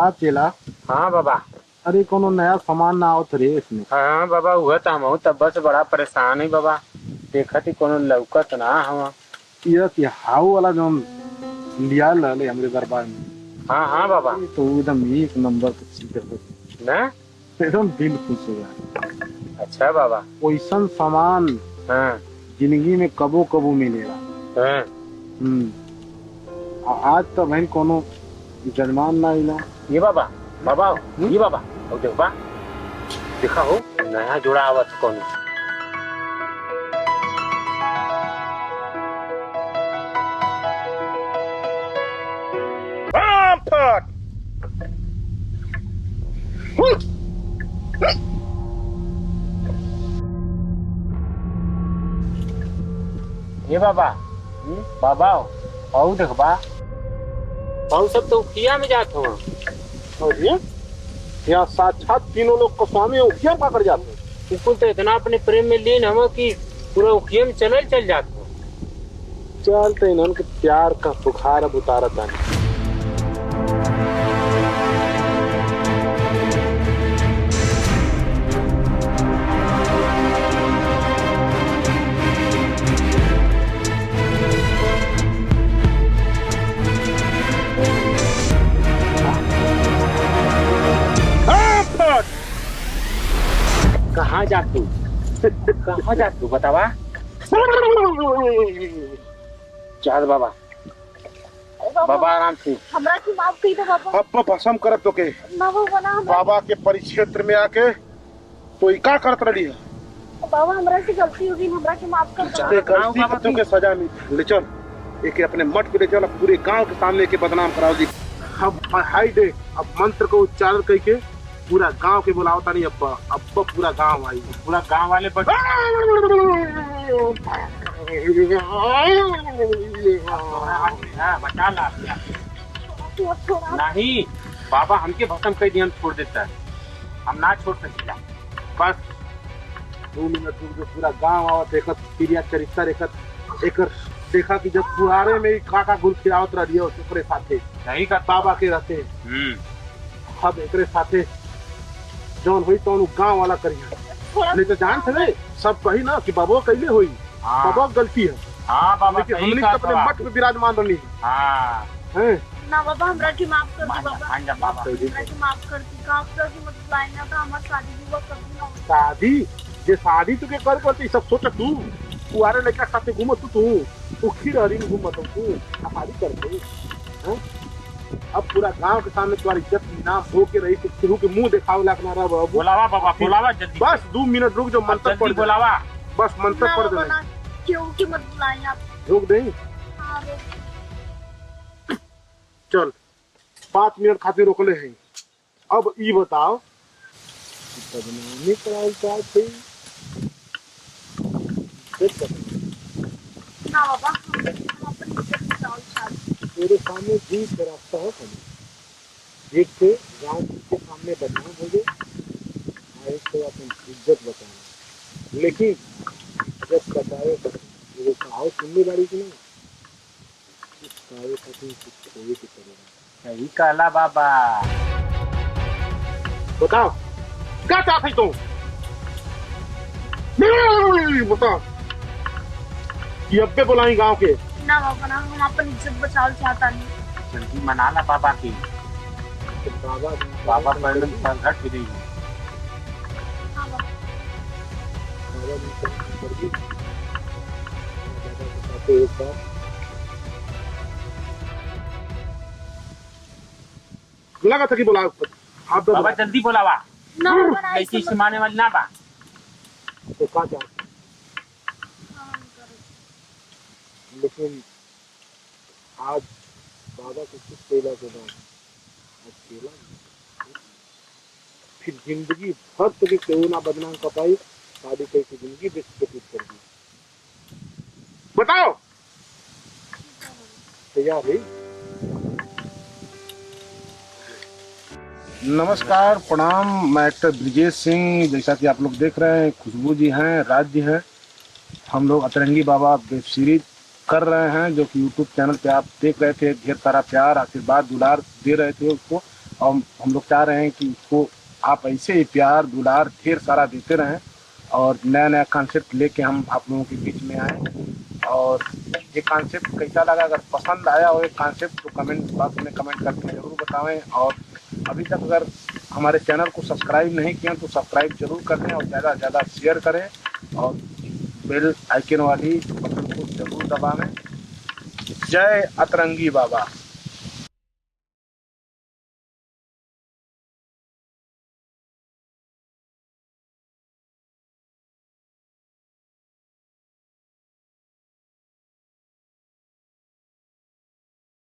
का चेला। हाँ बाबा। अरे कोनो नया सामान ना आवत रे इसमें। हाँ बाबा हुआ तो हम तब बस बड़ा परेशान है बाबा। देखत ही कोनो लौकत ना हवा। यह कि हाउ वाला जो लिया ले हमरे दरबार में। हाँ हाँ बाबा। ये तो एकदम एक नंबर के चीज है। ना। एकदम दिल खुश हो गया। अच्छा बाबा। वैसन सामान हाँ जिंदगी में कबो कबो मिलेगा। हाँ। आज तो बहन कोनो जजमान ना इला। ये बाबा बाबा ये बाबा और देख बा देखा हो नया जोड़ा आवत कौन। ये बाबा बाबा और देख बा और सब तो किया में जात हो। और ये यहाँ साक्षात तीनों लोग को स्वामी उखिया पकड़ जाते हैं। बिल्कुल तो इतना अपने प्रेम में लीन हम कि पूरा उखिया में चल जात हो। चलते इन्होंने प्यार का बुखार अब उतारता नहीं। कहाँ जा तू कहाँ जा तू बतावा। चल बाबा बाबा आराम से। हमरा की माफ कही तो बाबा। अब भसम करत तो के ना बाबा ना बाबा के परिक्षेत्र में आके तो ई का करत रही है। बाबा हमरा से गलती होगी हमरा की माफ कर दो। गलती की तुमके सजा मिली। ले चल एके अपने मठ पे ले चल। पूरे गांव के सामने के बदनाम कराओ जी। अब हाई दे अब मंत्र को उच्चारण करके पूरा गांव के बुलावता नहीं। अब पूरा गांव आई। पूरा गांव वाले बचा ला नहीं बाबा हमके भसम कई दिन छोड़ देता है। हम ना छोड़ सकते। बस 2 मिनट रुक जो पूरा गांव आवत देखत क्रिया चरित्र एक देखा कि जब फुहारे में काका गुल खिलावत रही है उसके साथे नहीं का बाबा के रहते। अब एकरे साथे जौन हुई तो गांव वाला करिए नहीं तो जान थे सब कही ना कि बाबा कैले हुई। बाबा गलती है। हाँ बाबा हमने तो अपने मठ में विराजमान रही है। ना बाबा हमरा की माफ कर दो बाबा। बाबा हमरा की माफ कर दी का आपका की मत लाइना तो हमार शादी भी कभी ना हो। शादी जे शादी तुके कर करती सब सोच तू कुआरे लड़का साथे घूमत तू उखी रही घूमत तू शादी करते हैं। अब पूरा गांव के सामने तुम्हारी इज्जत नाम हो के रही शुरू के मुंह दिखावे लगना रहा। बोलावा बाबा बोलावा जल्दी। बस 2 मिनट रुक जो मंत्र पढ़ बोलावा। बस मंत्र पढ़ दे। क्यों की मत बुलाएं आप। रोक दे। हाँ चल 5 मिनट खातिर रोकले हैं। अब ई बताओ बदनामी कराल चाहते ना बाबा हम अपनी इज्जत बचाओ चाहते। तेरे सामने जीत का रास्ता है जीत से गांव के सामने बदनाम हो गए आए तो अपनी इज्जत बचाना। लेकिन इज्जत बचाए तो कहाव सुनने वाली की नहीं खोए की तरह। सही कहला बाबा। बताओ क्या चाहते तुम बताओ कि अब्बे बुलाई गांव के। ना बाबा ना हम अपनी इज्जत बचाओ चाहता नहीं। जल्दी मना ला बाबा की। बाबा पहले संकट गिरी। हाँ बाबा एक बार लगा था कि बोला आप बाबा जल्दी बोलावा। ना बाबा ना ऐसी माने वाली ना बा। तो क्या चाहते लेकिन आज बाबा को कुछ केला के बाद आज केला फिर जिंदगी भर तक क्यों ना बदनाम कर पाई। शादी कैसी जिंदगी व्यतीत कर दी। बताओ तैयार है। नमस्कार प्रणाम मैं एक्टर ब्रिजेश सिंह। जैसा कि आप लोग देख रहे हैं खुशबू जी हैं राज जी हैं। हम लोग अतरंगी बाबा वेब सीरीज कर रहे हैं जो कि यूट्यूब चैनल पे आप देख रहे थे। ढेर सारा प्यार आशीर्वाद दुलार दे रहे थे उसको और हम लोग चाह रहे हैं कि इसको आप ऐसे ही प्यार दुलार ढेर सारा देते रहें और नया नया कॉन्सेप्ट लेके हम आप लोगों के बीच में आए। और ये कॉन्सेप्ट कैसा लगा, अगर पसंद आया हो एक कॉन्सेप्ट तो कमेंट बॉक्स में कमेंट करके ज़रूर बताएं। और अभी तक अगर हमारे चैनल को सब्सक्राइब नहीं किया तो सब्सक्राइब जरूर कर लें और ज़्यादा से ज़्यादा शेयर करें और बेल आइकन वाली बटन को जरूर दबाएं। जय अतरंगी बाबा।